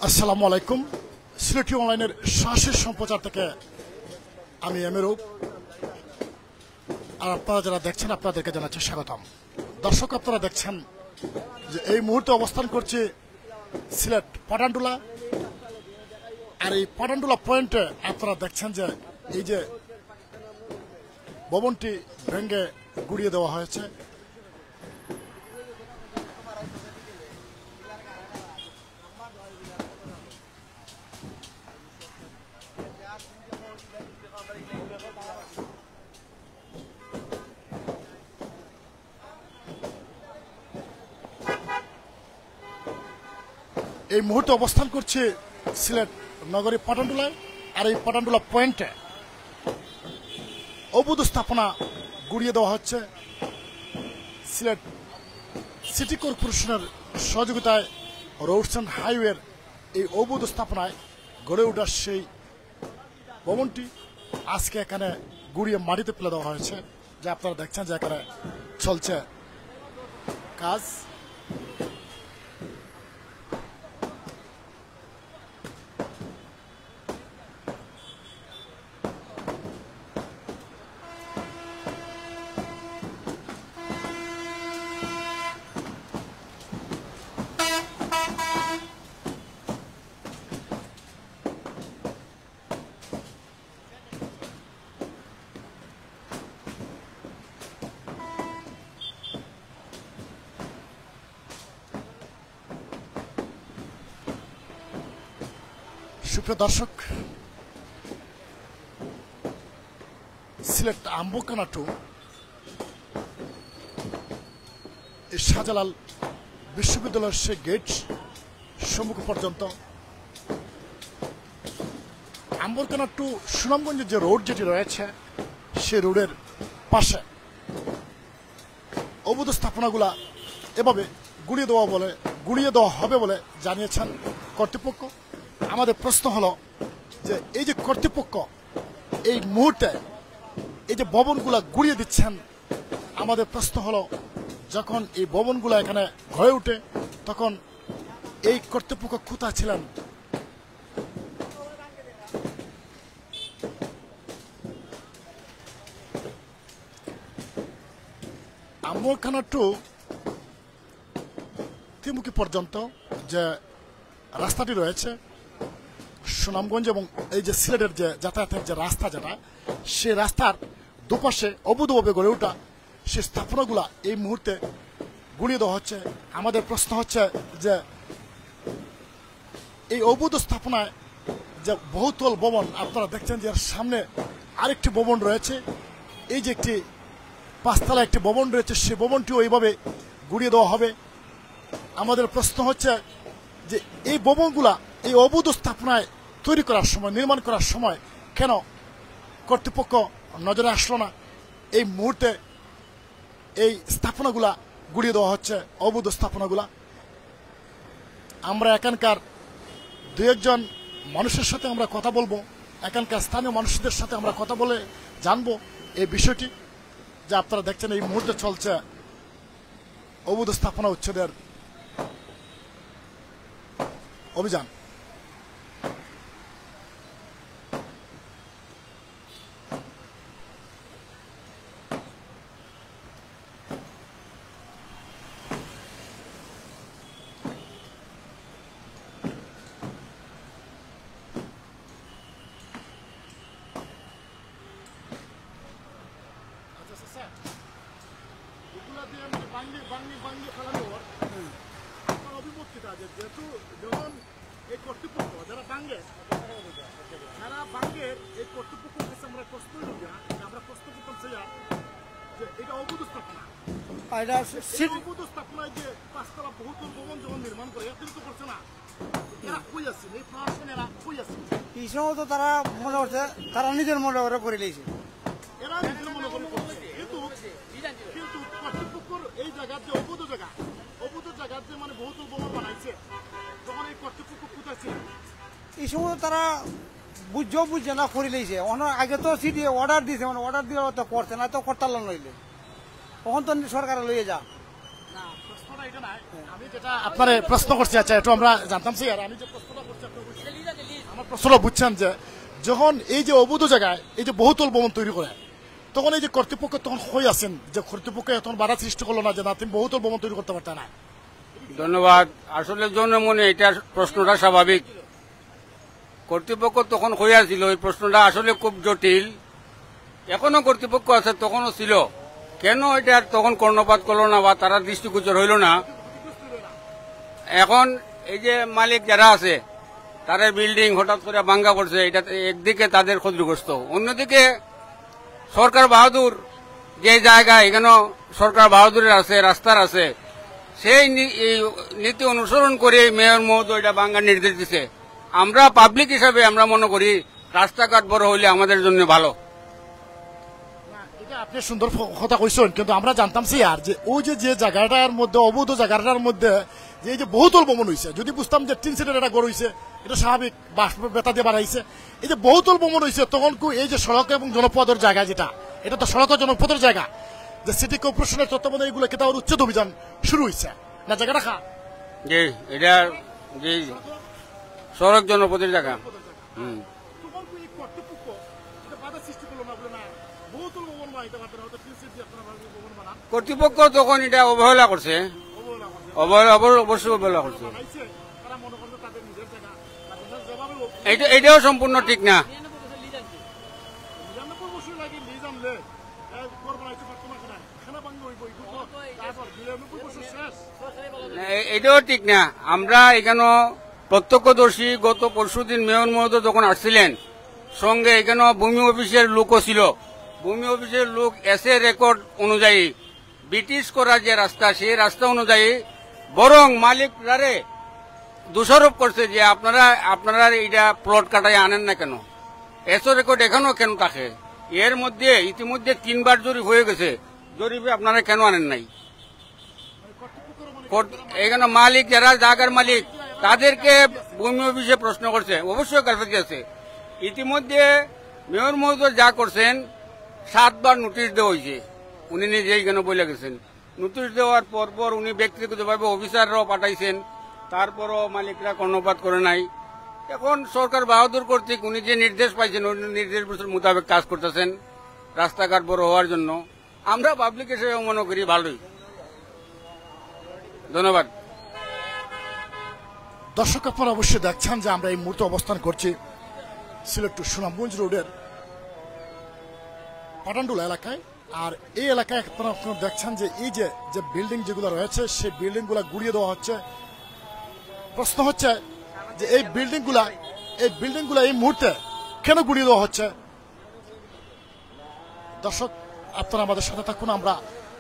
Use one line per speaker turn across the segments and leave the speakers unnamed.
আসসালামু আলাইকুম। সিলেটি অনলাইনের শ্বাসের সম্প্রচার থেকে আমি এমরূপ, আর আপনারা যারা দেখছেন আপনাদেরকে জানাচ্ছি স্বাগতম। দর্শক, আপনারা দেখছেন যে এই মুহূর্তে অবস্থান করছে সিলেট পাটানটুলা, আর এই পাটানটুলা পয়েন্টে আপনারা দেখছেন যে এই যে ভবনটি ভেঙে গুড়িয়ে দেওয়া হয়েছে। এই মুহূর্তে অবস্থান করছে সিলেট নগরী পাটানটুলায়, আর এই পাটানটুলা পয়েন্টে অবৈধ স্থাপনা গুড়িয়ে দেওয়া হচ্ছে। সিলেট সিটি কর্পোরেশনের সহযোগিতায় রোডস অ্যান্ড হাইওয়ের এই অবৈধ স্থাপনায় গড়ে ওঠা সেই ভবনটি আজকে এখানে গুড়িয়ে মাটিতে ফেলে দেওয়া হয়েছে। যা আপনারা দেখছেন যে এখানে চলছে কাজ। সুপ্রিয় দর্শক, সিলেট আম্বকানা টু এই শাহজালাল বিশ্ববিদ্যালয়ের সে গেট সম্মুখ পর্যন্ত আম্বরকানা টু সুনামগঞ্জের যে রোড যেটি রয়েছে সে রোডের পাশে অবৈধ স্থাপনাগুলা এভাবে গুড়িয়ে দেওয়া হবে বলে জানিয়েছেন কর্তৃপক্ষ। আমাদের প্রশ্ন হলো যে এই যে কর্তৃপক্ষ এই মুহূর্তে এই যে ভবনগুলা গুড়িয়ে দিচ্ছেন, আমাদের প্রশ্ন হলো যখন এই ভবনগুলো এখানে হয়ে ওঠে তখন এই কর্তৃপক্ষ কোথায় ছিলেন? আম্বরখানা টু ত্রিমুখী পর্যন্ত যে রাস্তাটি রয়েছে সুনামগঞ্জ এবং এই যে সিলেটের যে যাতায়াতের যে রাস্তা, যেটা সে রাস্তার দুপাশে অবৈধভাবে গড়ে ওঠা সে স্থাপনাগুলা এই মুহূর্তে গুড়িয়ে দেওয়া হচ্ছে। আমাদের প্রশ্ন হচ্ছে যে এই অবৈধ স্থাপনায় যে বহুতল ভবন আপনারা দেখছেন যে সামনে আরেকটি ভবন রয়েছে, এই যে একটি পাঁচতলা একটি ভবন রয়েছে, সে ভবনটিও এইভাবে গুড়িয়ে দেওয়া হবে। আমাদের প্রশ্ন হচ্ছে যে এই ভবনগুলা এই অবৈধ স্থাপনায় তৈরি করার সময়, নির্মাণ করার সময় কেন কর্তৃপক্ষ নজরে আসলো না? এই মুহূর্তে এই স্থাপনাগুলা গুড়িয়ে দেওয়া হচ্ছে, অবৈধ স্থাপনাগুলা। আমরা এখানকার দু একজন মানুষের সাথে আমরা কথা বলবো, এখানকার স্থানীয় মানুষদের সাথে আমরা কথা বলে জানবো এই বিষয়টি। যা আপনারা দেখছেন এই মুহূর্তে চলছে অবৈধ স্থাপনা উচ্ছেদের অভিযান। যেহেতু যখন এই কর্তৃপক্ষ যারা বাঙ্গের এই কর্তৃপক্ষের কাছে আমরা প্রশ্ন আমরা প্রশ্ন করতে চাই যে এটা অবৈধ স্থাপনা, অবৈধ স্থাপনায় যে পাঁচতলা বহুতল ভবন যখন নির্মাণ করে এর তো করছে না, এরা কই আছে? এই প্রশাসন এরা কই আছে?
এই সময় তো তারা মনে করছে তারা নিজের মনে করে করে নিয়েছে,
এরা নিজের মনে করে করছে। কিন্তু কর্তৃপক্ষের এই জায়গার যে অবৈধ জায়গার যে মানে বহুতল ভবন বানাইছে, তখন এই কর্তৃপক্ষ কোথায় ছিল?
এই সময় তারা বুঝছে না করে নিয়েছে। আগে তো সিটি অর্ডার দিয়েছে, মানে অর্ডার দিয়ে তো করছে না, তো করতাল নইলে তখন তো সরকার লইয়ে যা।
আমি যেটা আপনার প্রশ্ন করছি, আচ্ছা একটু আমরা জানতাম স্যার, আমি যে প্রশ্নটা করছি প্রশ্নটা বুঝছেন যে যখন এই যে অবৈধ জায়গায় এই যে বহুতল ভবন তৈরি করে তখন এই যে কর্তৃপক্ষ তখন হয়ে আছেন যে কর্তৃপক্ষ এখন বাধা সৃষ্টি করলো না যে না তুমি বহুতল ভবন তৈরি করতে পারতে না।
ধন্যবাদ। আসলে জনমনে এটার প্রশ্নটা স্বাভাবিক। কর্তৃপক্ষ তখন হইয়াছিল, এই প্রশ্নটা আসলে খুব জটিল। এখনো কর্তৃপক্ষ আছে, তখনও ছিল, কেন এটা তখন কর্ণপাত করলো না বা তারা দৃষ্টিগোচর হইল না? এখন এই যে মালিক যারা আছে তারা বিল্ডিং হঠাৎ করে ভাঙ্গা করছে, এটা একদিকে তাদের ক্ষতিগ্রস্ত, অন্যদিকে সরকার বাহাদুর যে জায়গায় এখানে সরকার বাহাদুরের আছে, রাস্তার আছে, সেই নীতি অনুসরণ করে মেয়র মহোদয় এটা ভাঙ্গার নির্দেশ দিছে। আমরা পাবলিক হিসাবে আমরা মনে করি রাস্তাঘাট বড় হইলে আমাদের জন্য ভালো।
আপনি সুন্দর কথা কইছেন, কিন্তু আমরা জানতাম আর যে ওই যে জায়গাটার মধ্যে অবৈধ জায়গাটার মধ্যে যে এই যে বহুতল ভবন হয়েছে, যদি বুঝতাম যে 3 সিটের একটা গড় হয়েছে, এটা স্বাভাবিক বাস বেতা দিয়ে বাড়াইছে। এই যে বহুতল ভবন হয়েছে তখন এই যে সড়ক এবং জনপদের জায়গা, যেটা এটা তো সড়ক ও জনপদের জায়গা, যে সিটি কর্পোরেশনের তত্ত্বাবধানে এগুলো কেটে উচ্ছেদ অভিযান শুরু হয়েছে না জায়গাটা খা
জি, এটা জি সড়ক জনপদের জায়গা। কর্তৃপক্ষ তখন এটা অবহেলা করছে, অবশ্যই অবহেলা করছে। এটাও সম্পূর্ণ ঠিক না। এটাও ঠিক না। আমরা এখানে প্রত্যক্ষদর্শী, গত পরশুদিন মেয়র মহোদয় যখন আসছিলেন, সঙ্গে এখানে ভূমি অফিসের লোকও ছিল। ভূমি অফিসের লোক এসে রেকর্ড অনুযায়ী ব্রিটিশ করা যে রাস্তা, সেই রাস্তা অনুযায়ী বরং মালিকরারে দোষারোপ করছে যে আপনারা এইটা প্লট কাটায় আনেন না কেন, এসো রেকর্ড এখানেও কেন থাকে। এর মধ্যে ইতিমধ্যে 3 বার জরিপ হয়ে গেছে, জরিপে আপনারা কেন আনেন নাই? এখানে মালিক যারা জায়গার মালিক তাদেরকে ভূমি অফিসে প্রশ্ন করছে, অবশ্যই গাফিলতি আছে। ইতিমধ্যে মেয়র মহোদয় যা করছেন 7 বার নোটিশ দেওয়া হয়েছে, উনি নিজেই কেন বলে গেছেন। নোটিশ দেওয়ার পর উনি ব্যক্তিগতভাবে অফিসাররাও পাঠাইছেন, তারপরও মালিকরা কর্ণপাত করে নাই। এখন সরকার বাহাদুর কর্তৃক উনি যে নির্দেশ পাইছেন ওই নির্দেশ মোতাবেক কাজ করতেছেন রাস্তাঘাট বড় হওয়ার জন্য। আমরা পাবলিক হিসেবে মনে করি ভালোই। ধন্যবাদ।
দর্শক আপনারা অবশ্যই দেখছেন যে আমরা এই মুহূর্তে অবস্থান করছি সিলেট টু সুনামগঞ্জ রোডের পাটানডুলা এলাকায়। আর এই এলাকায় আপনারা দেখছেন যে এই যে বিল্ডিং যেগুলো রয়েছে সেই বিল্ডিং গুলা গুড়িয়ে দেওয়া হচ্ছে। প্রশ্ন হচ্ছে যে এই বিল্ডিং গুলা এই মুহূর্তে কেন গুড়িয়ে দেওয়া হচ্ছে? দর্শক আপনারা আমাদের সাথে থাকুন, আমরা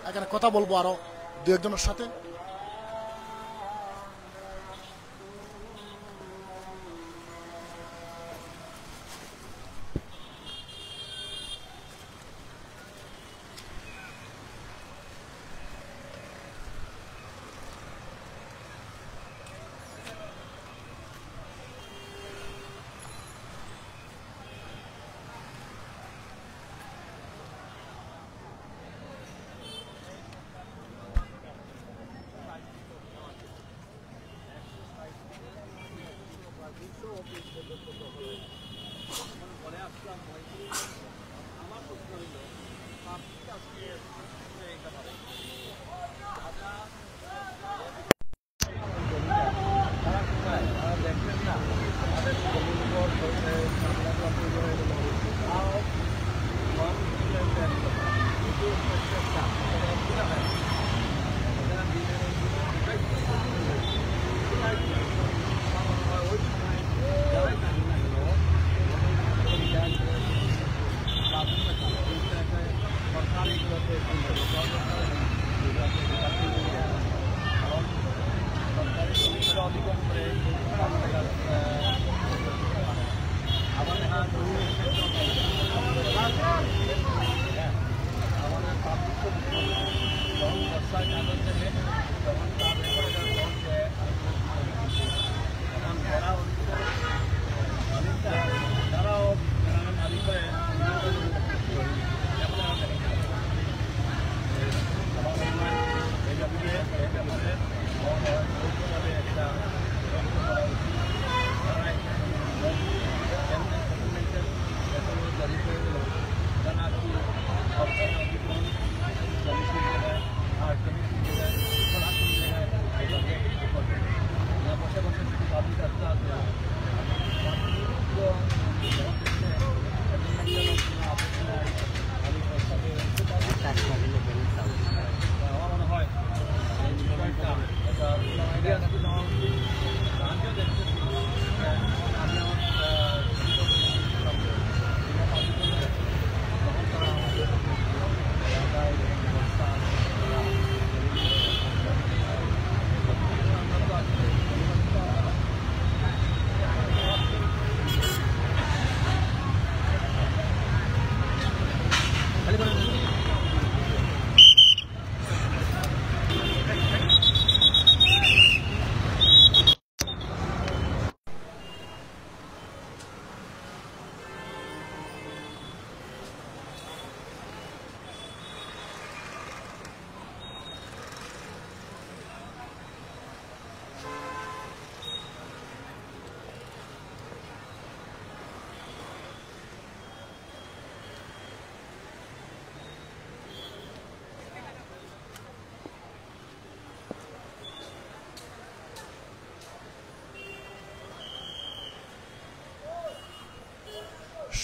এখানে কথা বলবো আরো 2-1 জনের সাথে।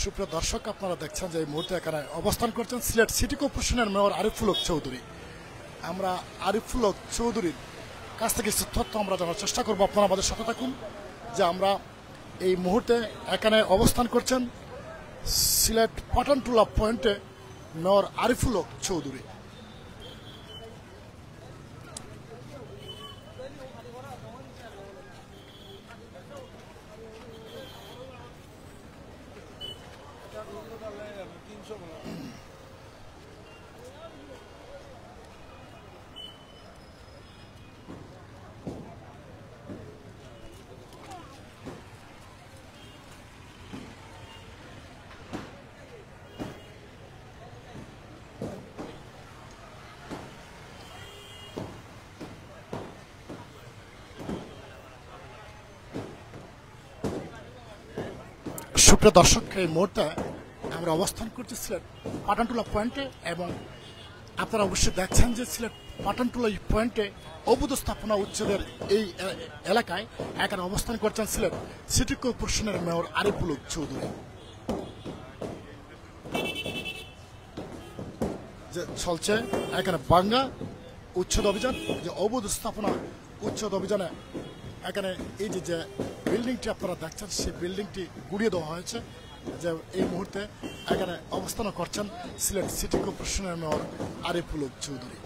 সুপ্রিয় দর্শক, আপনারা দেখছেন যে এই মুহূর্তে এখানে অবস্থান করছেন সিলেট সিটি কর্পোরেশনের মেয়র আরিফুল হক চৌধুরী। আমরা আরিফুল হক চৌধুরীর কাছ থেকে কিছু তথ্য আমরা জানার চেষ্টা করবো। আপনারা আমাদের সাথে থাকুন যে আমরা এই মুহূর্তে এখানে অবস্থান করছেন সিলেট পাঠানটুলা পয়েন্টে মেয়র আরিফুল হক চৌধুরী। সুপ্রিয় দর্শক, এই মুহূর্তে আমরা অবস্থান করছি সিলেট পাঠানটুলা পয়েন্টে এবং আপনারা অবশ্যই দেখছেন যে সিলেট পাঠানটুলা পয়েন্টে অবৈধ স্থাপনা উচ্ছেদের এই এলাকায় এখানে অবস্থান করছেন সিলেট সিটি কর্পোরেশনের মেয়র আরিফুল হক চৌধুরী। যে চলছে এখানে বাংলা উচ্ছেদ অভিযান, যে অবৈধ স্থাপনা উচ্ছেদ অভিযানে এখানে এই যে বিল্ডিংটি আপনারা দেখছেন সেই বিল্ডিংটি গুড়িয়ে দেওয়া হয়েছে। যে এই মুহূর্তে এখানে অবস্থান করছেন সিলেট সিটি কর্পোরেশনের মেয়র আরিফুল হক চৌধুরী।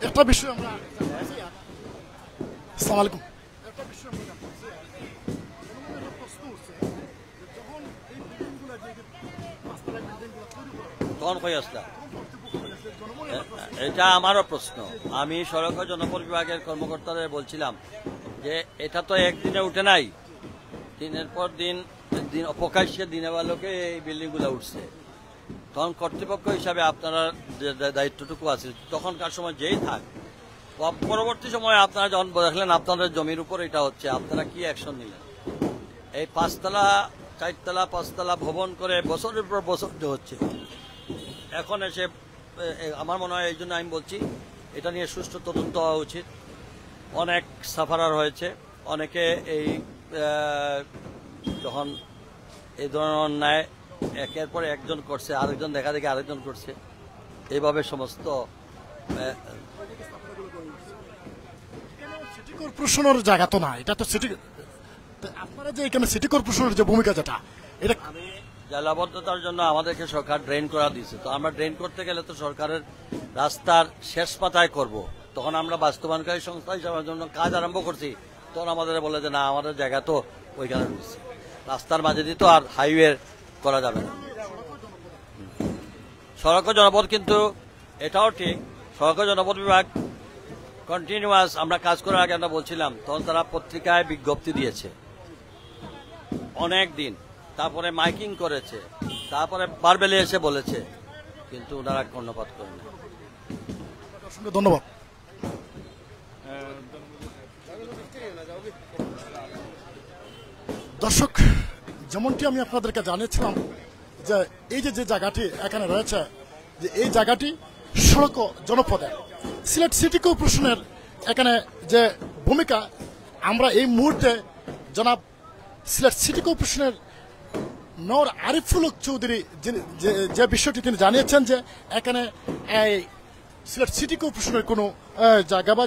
একটা বিষয় আমরা আসসালামু আলাইকুম, একটা বিষয় আমরা জানতে চাই। প্রশ্ন উঠছে যখন এই বিল্ডিংগুলো পাঁচতলা বিল্ডিংগুলো তৈরি করে
তখন কই আসলা, এটা আমারও প্রশ্ন। আমি সড়ক ও জনপথ বিভাগের কর্মকর্তাদের বলছিলাম যে এটা তো একদিনে উঠে নাই, দিনের পর দিন প্রকাশ্যে দিনের আলোকে এই বিল্ডিংগুলো উঠছে। তখন কর্তৃপক্ষ হিসাবে আপনারা যে দায়িত্বটুকু আছে তখনকার সময় যেই থাক, পরবর্তী সময়ে আপনারা যখন দেখলেন আপনাদের জমির উপর এটা হচ্ছে, আপনারা কি অ্যাকশন নিলেন? এই 5তলা 4তলা 5তলা ভবন করে বছরের পর বছর হচ্ছে। এখন এসে আমার মনে হয় এই জন্য আমি বলছি এটা নিয়ে সুষ্ঠু তদন্ত হওয়া উচিত। অনেক সাফারার হয়েছে, অনেকে এই যখন এই ধরনের অন্যায় একের পর একজন করছে, আরেকজন দেখা দেখে আরেকজন করছে, এইভাবে সমস্ত
সিটি কর্পোরেশনের জায়গা তো না, এটা তো সিটি, আপনারা যে এখানে সিটি কর্পোরেশনের যে ভূমিকা যেটা, এটা
আমি জলাবদ্ধতার জন্য আমাদেরকে সরকার ড্রেন করা দিয়েছে। তো আমরা ড্রেন করতে গেলে তো সরকারের রাস্তার শেষ পাতায় করব। তখন আমরা বাস্তবায়নকারী সংস্থা হিসাবে জন্য কাজ আরম্ভ করছি, তখন আমাদের বলে যে না আমাদের জায়গা তো ওইখানে রয়েছে, রাস্তার মাঝে দিয়ে তো আর হাইওয়ে করা যাবে না। সড়ক ও জনপথ, কিন্তু এটাও ঠিক সড়ক ও জনপথ বিভাগ কন্টিনিউয়াস আমরা কাজ করার আগে আমরা বলছিলাম, তখন তারা পত্রিকায় বিজ্ঞপ্তি দিয়েছে অনেক দিন, তারপরে মাইকিং করেছে, তারপরে বারবেলে এসে বলেছে, কিন্তু ওনারা কর্ণপাত করেন না।
ধন্যবাদ। দর্শক, যেমনটি আমি আপনাদেরকে জানিয়েছিলাম যে এই যে জায়গাটি এখানে রয়েছে, যে এই জায়গাটি সড়ক জনপদে সিলেট সিটি কর্পোরেশনের এখানে যে ভূমিকা, আমরা এই মুহূর্তে জনাব সিলেট সিটি কর্পোরেশনের নর আরিফুল হক চৌধুরী যে বিষয়টি তিনি জানিয়েছেন যে এখানে সিলেট সিটি কর্পোরেশনের কোনো জায়গা বা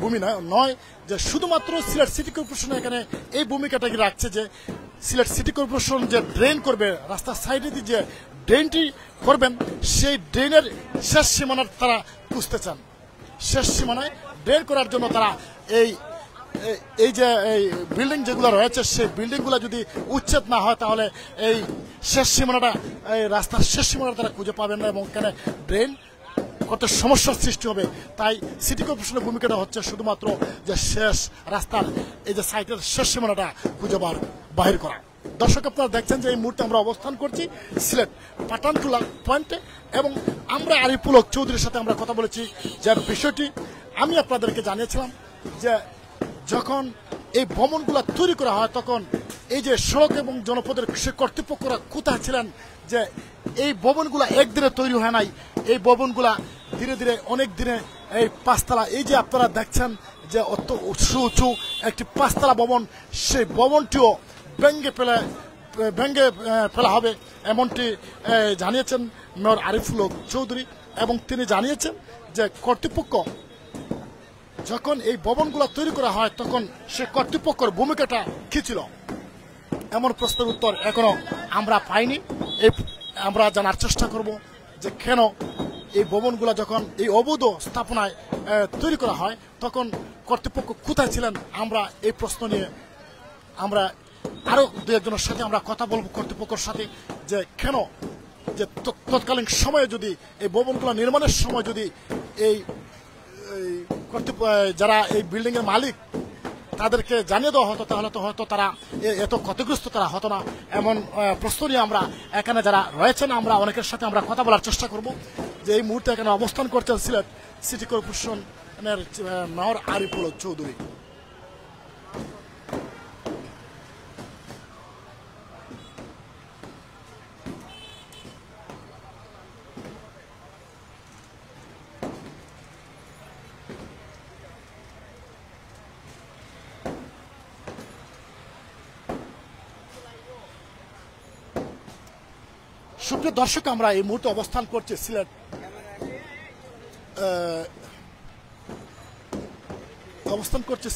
ভূমি নয়, যে শুধুমাত্র সিলেট সিটি কর্পোরেশন এখানে এই ভূমিকাটাকে রাখছে যে সিলেট সিটি কর্পোরেশন যে ড্রেন করবে, রাস্তার সাইডে দিয়ে যে ড্রেনটি করবেন সেই ড্রেনের শেষ সীমানার তারা খুঁজতে চান। শেষ সীমানায় ড্রেন করার জন্য তারা এই যে এই বিল্ডিং যেগুলো রয়েছে সেই বিল্ডিংগুলো যদি উচ্ছেদ না হয় তাহলে এই শেষ সীমানাটা, এই রাস্তার শেষ সীমানাটা তারা খুঁজে পাবেন না এবং এখানে ড্রেন কত সমস্যার সৃষ্টি হবে। তাই সিটি কর্পোরেশনের ভূমিকাটা হচ্ছে শুধুমাত্র যে শেষ রাস্তার এই যে সাইটের শেষ সীমানাটা খুঁজে বাহির করা। দর্শক আপনারা দেখছেন যে এই মুহূর্তে আমরা অবস্থান করছি সিলেট পাঠানটুলা পয়েন্টে এবং আমরা আরিফুল হক চৌধুরীর সাথে আমরা কথা বলেছি, যার বিষয়টি আমি আপনাদেরকে জানিয়েছিলাম যে যখন এই ভবনগুলো তৈরি করা হয় তখন এই যে সড়ক এবং জনপদের সে কর্তৃপক্ষরা কোথায় ছিলেন, যে এই ভবনগুলা একদিনে তৈরি হয় নাই, এই ভবনগুলা ধীরে ধীরে অনেক দিনে এই পাঁচতলা, এই যে আপনারা দেখছেন যে অত উঁচু উঁচু একটি পাঁচতলা ভবন, সেই ভবনটিও ভেঙ্গে ফেলা হবে এমনটি জানিয়েছেন মেয়র আরিফুল হক চৌধুরী। এবং তিনি জানিয়েছেন যে কর্তৃপক্ষ যখন এই ভবনগুলো তৈরি করা হয় তখন সে কর্তৃপক্ষের ভূমিকাটা কি ছিল, এমন প্রশ্নের উত্তর এখনো আমরা পাইনি। আমরা জানার চেষ্টা করব যে কেন এই ভবনগুলো যখন এই অবৈধ স্থাপনায় তৈরি করা হয় তখন কর্তৃপক্ষ কোথায় ছিলেন। আমরা এই প্রশ্ন নিয়ে আমরা আরো দু একজনের সাথে আমরা কথা বলবো কর্তৃপক্ষের সাথে, যে কেন যে তৎকালীন সময়ে যদি এই ভবনগুলো নির্মাণের সময় যদি এই যারা এই বিল্ডিং এর মালিক তাদেরকে জানিয়ে দেওয়া হতো তাহলে তো হয়তো তারা এত ক্ষতিগ্রস্ত তারা হতো না। এমন প্রশ্ন নিয়ে আমরা এখানে যারা রয়েছেন আমরা অনেকের সাথে আমরা কথা বলার চেষ্টা করব, যে এই মুহূর্তে এখানে অবস্থান করছেন সিলেট সিটি কর্পোরেশনের মেয়র আরিফুল হক চৌধুরী। সুপ্রিয় দর্শক, আমরা এই মুহূর্তে অবস্থান করছি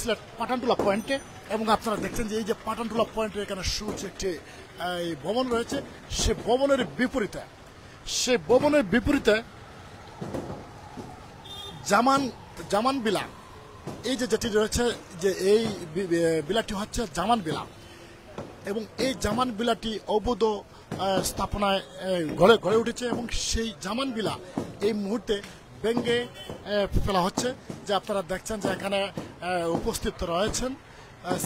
সিলেট পাঠানটুলা পয়েন্টে এবং আপনারা দেখছেন যে এই যে পাঠানটুলা পয়েন্টে এখানে সুউচ্চ একটি ভবন রয়েছে। সে ভবনের বিপরীতে জামান বিলা, এই যেটি রয়েছে যে এই বিলাটি হচ্ছে জামান বিলা এবং এই জামান বিলাটি অবৈধ স্থাপনায় গড়ে উঠেছে এবং সেই জামান বিলা এই মুহূর্তে ভেঙ্গে ফেলা হচ্ছে। যে আপনারা দেখছেন যে এখানে উপস্থিত রয়েছেন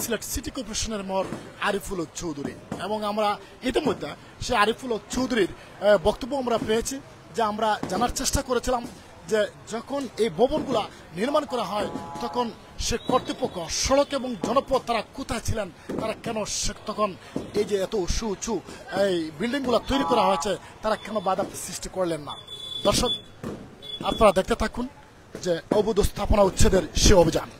সিলেট সিটি কর্পোরেশনের মেয়র আরিফুল হক চৌধুরী এবং আমরা ইতিমধ্যে সেই আরিফুল হক চৌধুরীর বক্তব্য আমরা পেয়েছি, যে আমরা জানার চেষ্টা করেছিলাম যে যখন এই ভবনগুলা নির্মাণ করা হয় তখন সে কর্তৃপক্ষ সড়ক এবং জনপদ তারা কোথায় ছিলেন, তারা কেন তখন এই যে এত উঁচু এই বিল্ডিংগুলো তৈরি করা হয়েছে তারা কেন বাধা সৃষ্টি করলেন না। দর্শক আপনারা দেখতে থাকুন যে অবৈধ স্থাপনা উচ্ছেদের সে অভিযান।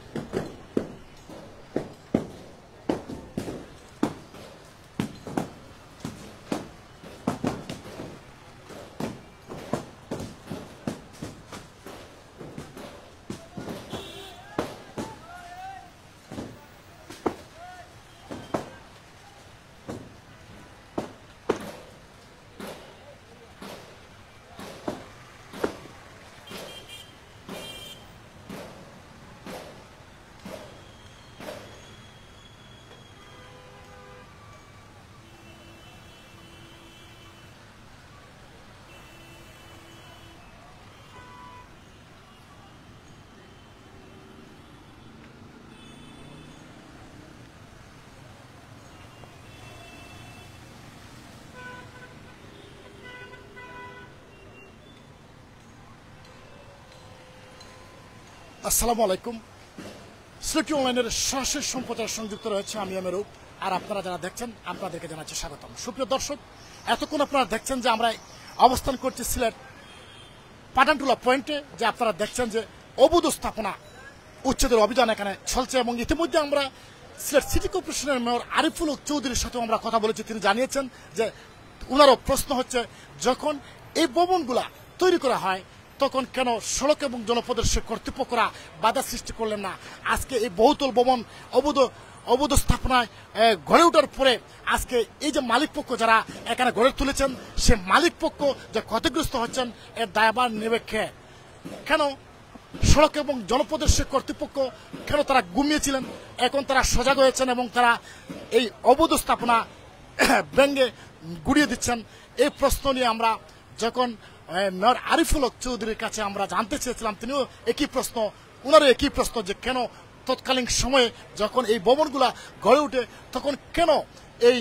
আসসালামু আলাইকুম। সিলহেটি অনলাইনের সরাসরি সম্প্রচার সংযুক্ত রয়েছে আমি আমেরুপ, আর আপনারা যারা দেখছেন আপনাদেরকে জানাচ্ছি স্বাগতম। সুপ্রিয় দর্শক, এতক্ষণ আপনারা দেখছেন যে আমরা অবস্থান করছি সিলেট পাঠানটুলা পয়েন্টে, যে আপনারা দেখছেন যে অবৈধ স্থাপনা উচ্ছেদের অভিযান এখানে চলছে এবং ইতিমধ্যে আমরা সিলেট সিটি কর্পোরেশনের মেয়র আরিফুল হক চৌধুরীর সাথে আমরা কথা বলেছি। তিনি জানিয়েছেন যে ওনারও প্রশ্ন হচ্ছে, যখন এই ভবনগুলা তৈরি করা হয় তখন কেন সড়ক এবং জনপদের কর্তৃপক্ষরা বাধা সৃষ্টি করলেন না? আজকে এই বহুতল ভবন অবৈধ স্থাপনায় গড়ে ওঠার পরে আজকে এই যে মালিক পক্ষ যারা এখানে গড়ে তুলেছেন, সে মালিক পক্ষ যে ক্ষতিগ্রস্ত হচ্ছেন, এর দায়ভার নেবে কে? কেন সড়ক এবং জনপদের কর্তৃপক্ষ কেন তারা ঘুমিয়েছিলেন? এখন তারা সজাগ হয়েছেন এবং তারা এই অবৈধ স্থাপনা ভেঙে গুড়িয়ে দিচ্ছেন। এই প্রশ্ন নিয়ে আমরা যখন মেয়র আরিফুল হক চৌধুরীর কাছে আমরা জানতে চেয়েছিলাম, তিনিও ওনারও একই প্রশ্ন যে কেন তৎকালীন সময়ে যখন এই ভবনগুলা গড়ে ওঠে তখন কেন এই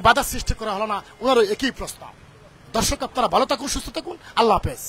বাধা সৃষ্টি করা হলো না, ওনারও একই প্রশ্ন। দর্শক, আপনারা ভালো থাকুন, সুস্থ থাকুন, আল্লাহ হাফেজ।